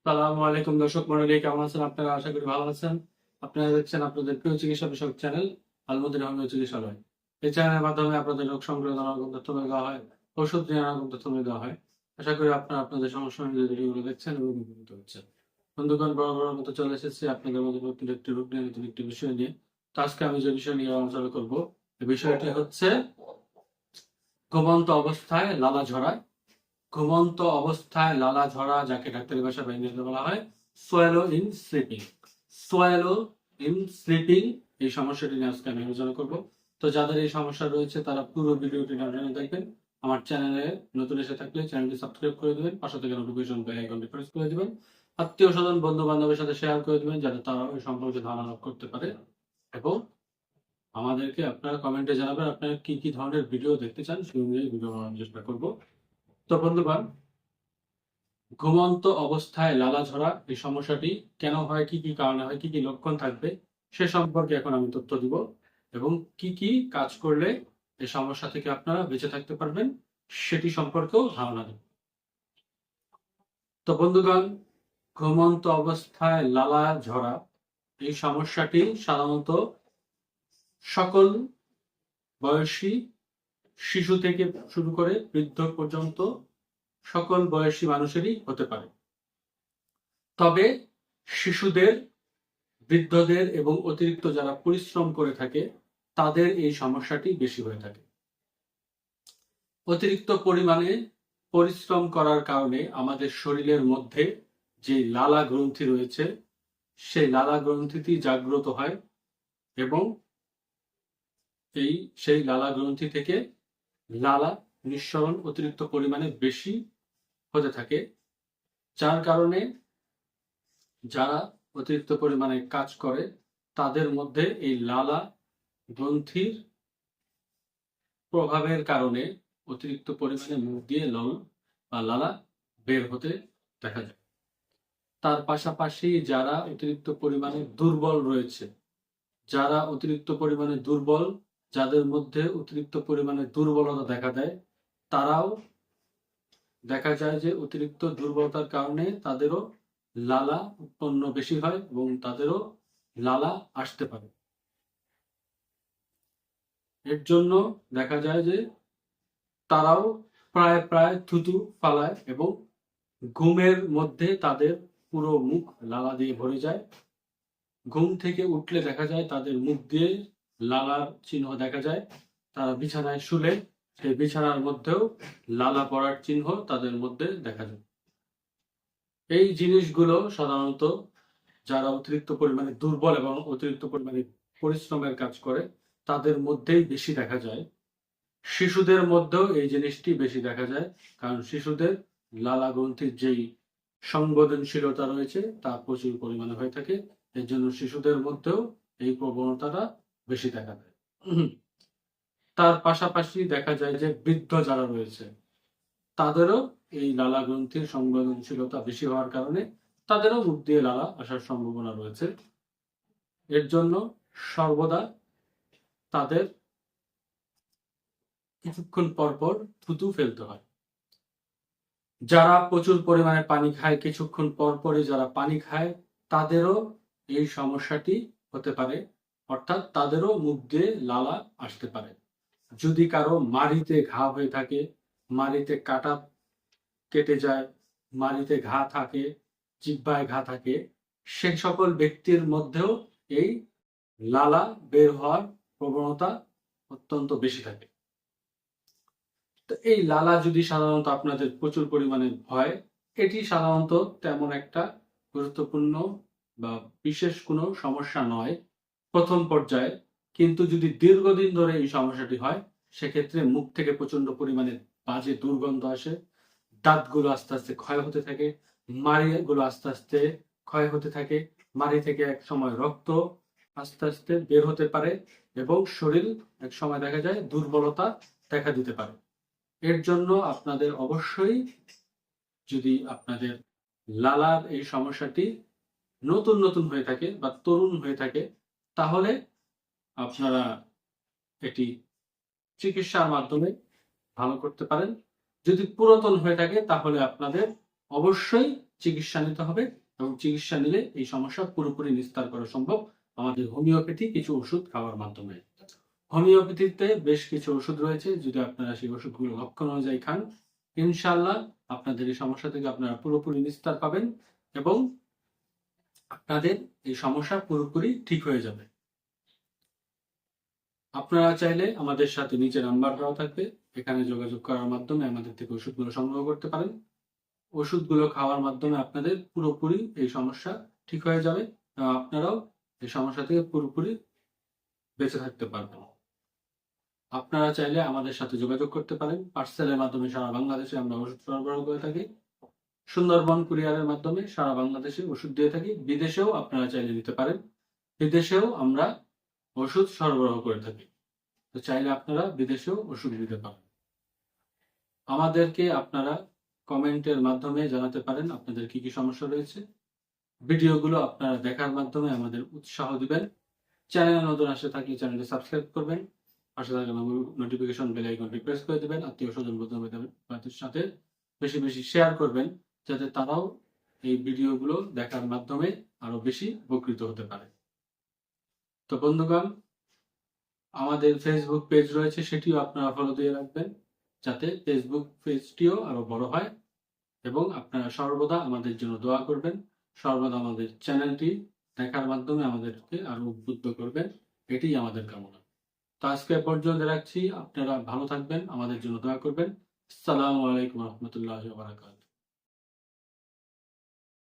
সালামু আলাইকুম দর্শক মন্ডলী, কেমন আছেন আপনারা? আশা করি ভালো আছেন। আপনারা দেখছেন আপনাদের প্রিয় চিকিৎসা বিষয়ক চ্যানেল আলমদিনা হোমিও চিকিৎসালয়। এই চ্যানেলের মাধ্যমে আপনাদের রোগ সংক্রান্ত নানা রকম তথ্য দেওয়া হয়, ওষুধ নিয়ে নানা রকম তথ্য দেওয়া হয়। আশা করি আপনারা আপনাদের সমস্যা অনুযায়ী ভিডিওগুলো দেখছেন এবং উপকৃত হচ্ছেন। বন্ধুগণ, বরাবর মতো চলে এসেছি আপনাদের মধ্যে নতুন একটি রোগ নিয়ে, নতুন একটি বিষয় নিয়ে। তো আজকে আমি যে বিষয় নিয়ে আলোচনা করবো, এই বিষয়টি হচ্ছে ঘুমন্ত অবস্থায় লালা ঝরা। ঘুমন্ত অবস্থায় লালা ঝরা, যাকে ডাক্তারি ভাষায় ইংরেজিতে বলা হয় swallow in sleeping. Swallow in sleeping, এই সমস্যাটি নিয়ে আজকে আমি আলোচনা করব। তো যাদের এই সমস্যা রয়েছে তারা পুরো ভিডিওটি না টেনে দেখবেন। আমার চ্যানেলে নতুন এসে থাকলে চ্যানেলটি সাবস্ক্রাইব করে দেবেন, পাশে থেকে নোটিফিকেশন বেল আইকনটি প্রেস করে দিবেন, আত্মীয় স্বজন বন্ধু বান্ধবের সাথে শেয়ার করে দিবেন যাতে তারা এই সম্পর্কে ধারণা লাভ করতে পারে। এবং আমাদেরকে আপনারা কমেন্টে জানাবেন আপনারা কি কি ধরনের ভিডিও দেখতে চান, সেই অনুযায়ী ভিডিও বানানোর চেষ্টা করব। তো বন্ধুগণ, ঘুমন্ত অবস্থায় লালা ঝরা এই সমস্যাটি কেন হয়, কি কি কারণে হয়, কি কি লক্ষণ থাকবে সে সম্পর্কে এখন আমি তথ্য দিব এবং কি কি কাজ করলে এই সমস্যা থেকে আপনারা বেঁচে থাকতে পারবেন সেটি সম্পর্কেও ধারণা দেব। তো বন্ধুগণ, ঘুমন্ত অবস্থায় লালা ঝরা এই সমস্যাটি সাধারণত সকল বয়সী, শিশু থেকে শুরু করে বৃদ্ধ পর্যন্ত সকল বয়সী মানুষেরই হতে পারে। তবে শিশুদের, বৃদ্ধদের এবং অতিরিক্ত যারা পরিশ্রম করে থাকে তাদের এই সমস্যাটি বেশি হয়ে থাকে। অতিরিক্ত পরিমাণে পরিশ্রম করার কারণে আমাদের শরীরের মধ্যে যে লালা গ্রন্থি রয়েছে সেই লালা গ্রন্থিটি জাগ্রত হয় এবং সেই লালা গ্রন্থি থেকে লালা নিঃসরণ অতিরিক্ত পরিমাণে বেশি হতে থাকে, যার কারণে যারা অতিরিক্ত পরিমাণে কাজ করে তাদের মধ্যে এই লালা গ্রন্থির প্রভাবের কারণে অতিরিক্ত পরিমাণে মুখ দিয়ে লবণ বা লালা বের হতে দেখা যায়। তার পাশাপাশি যারা অতিরিক্ত পরিমাণে দুর্বল রয়েছে, যারা অতিরিক্ত পরিমাণে দুর্বল, যাদের মধ্যে অতিরিক্ত পরিমাণে দুর্বলতা দেখা দেয়, তারাও দেখা যায় যে অতিরিক্ত দুর্বলতার কারণে তাদেরও লালা উৎপন্ন বেশি হয় এবং তাদেরও লালা আসতে পারে। এর জন্য দেখা যায় যে তারাও প্রায় প্রায় থুতু ফালায় এবং ঘুমের মধ্যে তাদের পুরো মুখ লালা দিয়ে ভরে যায়। ঘুম থেকে উঠলে দেখা যায় তাদের মুখ দিয়ে লালার চিহ্ন দেখা যায়। তারা বিছানায় শুলে সেই বিছানার মধ্যেও লালা পড়ার চিহ্ন তাদের মধ্যে দেখা যায়। এই জিনিসগুলো সাধারণত যারা অতিরিক্ত পরিমাণে দুর্বল এবং অতিরিক্ত পরিমাণে পরিশ্রমের কাজ করে তাদের মধ্যেই বেশি দেখা যায়। শিশুদের মধ্যেও এই জিনিসটি বেশি দেখা যায়, কারণ শিশুদের লালা গ্রন্থির যেই সংবেদনশীলতা রয়েছে তা প্রচুর পরিমাণে হয়ে থাকে। এর জন্য শিশুদের মধ্যেও এই প্রবণতাটা বেশি দেখা যায়। তার পাশাপাশি দেখা যায় যে বৃদ্ধ যারা রয়েছে তাদেরও এই লালা গ্রন্থির সংবেদনশীলতা বেশি হওয়ার কারণে তাদেরও মুখ দিয়ে লালা আসার সম্ভাবনা রয়েছে। এর জন্য সর্বদা তাদের কিছুক্ষণ পর পর থুতু ফেলতে হয়। যারা প্রচুর পরিমাণে পানি খায়, কিছুক্ষণ পর পরই যারা পানি খায় তাদেরও এই সমস্যাটি হতে পারে, অর্থাৎ তাদেরও মুখ দিয়ে লালা আসতে পারে। যদি কারো মাড়িতে ঘা হয়ে থাকে, মাড়িতে কাটা কেটে যায়, মাড়িতে ঘা থাকে, জিহ্বায় ঘা থাকে, সে সকল ব্যক্তির মধ্যেও এই লালা বের হওয়ার প্রবণতা অত্যন্ত বেশি থাকে। তো এই লালা যদি সাধারণত আপনাদের প্রচুর পরিমাণে হয়, এটি সাধারণত তেমন একটা গুরুত্বপূর্ণ বা বিশেষ কোনো সমস্যা নয় প্রথম পর্যায়ে। কিন্তু যদি দীর্ঘদিন ধরে এই সমস্যাটি হয় সেক্ষেত্রে মুখ থেকে প্রচন্ড পরিমাণে বাজে দুর্গন্ধ আসে, দাঁতগুলো আস্তে আস্তে ক্ষয় হতে থাকে, মাড়িগুলো আস্তে আস্তে ক্ষয় হতে থাকে, মাড়ি থেকে এক সময় রক্ত আস্তে আস্তে বের হতে পারে এবং শরীর এক সময় দেখা যায় দুর্বলতা দেখা দিতে পারে। এর জন্য আপনাদের অবশ্যই, যদি আপনাদের লালার এই সমস্যাটি নতুন নতুন হয়ে থাকে বা তরুণ হয়ে থাকে, তাহলে আপনারা এটি চিকিৎসার মাধ্যমে ভালো করতে পারেন। যদি পুরাতন হয়ে থাকে তাহলে আপনাদের অবশ্যই চিকিৎসা নিতে হবে এবং চিকিৎসা নিলে এই সমস্যা পুরোপুরি নিস্তার করা সম্ভব আমাদের হোমিওপ্যাথি কিছু ওষুধ খাওয়ার মাধ্যমে। হোমিওপ্যাথিতে বেশ কিছু ওষুধ রয়েছে, যদি আপনারা সেই ওষুধগুলো লক্ষণ অনুযায়ী খান, ইনশাআল্লাহ আপনাদের এই সমস্যা থেকে আপনারা পুরোপুরি নিস্তার পাবেন এবং আপনাদের এই সমস্যা পুরোপুরি ঠিক হয়ে যাবে। আপনারা চাইলে আমাদের সাথে নিচে নাম্বার দেওয়া থাকবে, এখানে যোগাযোগ করার মাধ্যমে আমাদের থেকে ওষুধগুলো সংগ্রহ করতে পারেন। ওষুধগুলো খাওয়ার মাধ্যমে আপনাদের পুরোপুরি এই সমস্যা ঠিক হয়ে যাবে এবং আপনারাও এই সমস্যা থেকে পুরোপুরি বেঁচে থাকতে পারবেন। আপনারা চাইলে আমাদের সাথে যোগাযোগ করতে পারেন। পার্সেলের মাধ্যমে সারা বাংলাদেশে আমরা ওষুধ সরবরাহ করে থাকি। সুন্দরবন কুরিয়ারের মাধ্যমে সারা বাংলাদেশে ওষুধ দিয়ে থাকি। বিদেশেও আপনারা চাইলে নিতে পারেন। বিদেশেও আমরা ওষুধ সরবরাহ করে থাকি, তো চাইলে আপনারা বিদেশেও ওষুধ নিতে পারেন। আমাদেরকে আপনারা কমেন্টের মাধ্যমে জানাতে পারেন আপনাদের কি কি সমস্যা রয়েছে। ভিডিওগুলো আপনারা দেখার মাধ্যমে আমাদের উৎসাহ দিবেন। চ্যানেলে নতুন আসে থাকলে চ্যানেলটি সাবস্ক্রাইব করবেন, পাশে থাকা নোটিফিকেশন বেল আইকনটি প্রেস করে দেবেন। আত্মীয় স্বজন বন্ধুদের সাথে বেশি বেশি শেয়ার করবেন, যাতে তারাও এই ভিডিওগুলো দেখার মাধ্যমে আরো বেশি উপকৃত হতে পারে। তো বন্ধুগণ, আমাদের ফেসবুক পেজ রয়েছে, সেটিও আপনারা ফলো দিয়ে রাখবেন, যাতে ফেসবুক পেজটিও আরো বড় হয় এবং আপনারা সর্বদা আমাদের জন্য দোয়া করবেন। সর্বদা আমাদের চ্যানেলটি দেখার মাধ্যমে আমাদেরকে আরো উদ্বুদ্ধ করবেন, এটি আমাদের কামনা। তো আজকে পর্যন্ত রাখছি, আপনারা ভালো থাকবেন, আমাদের জন্য দোয়া করবেন। আসসালামু আলাইকুম রহমতুল্লাহ ওয়া বারাকাতুহু।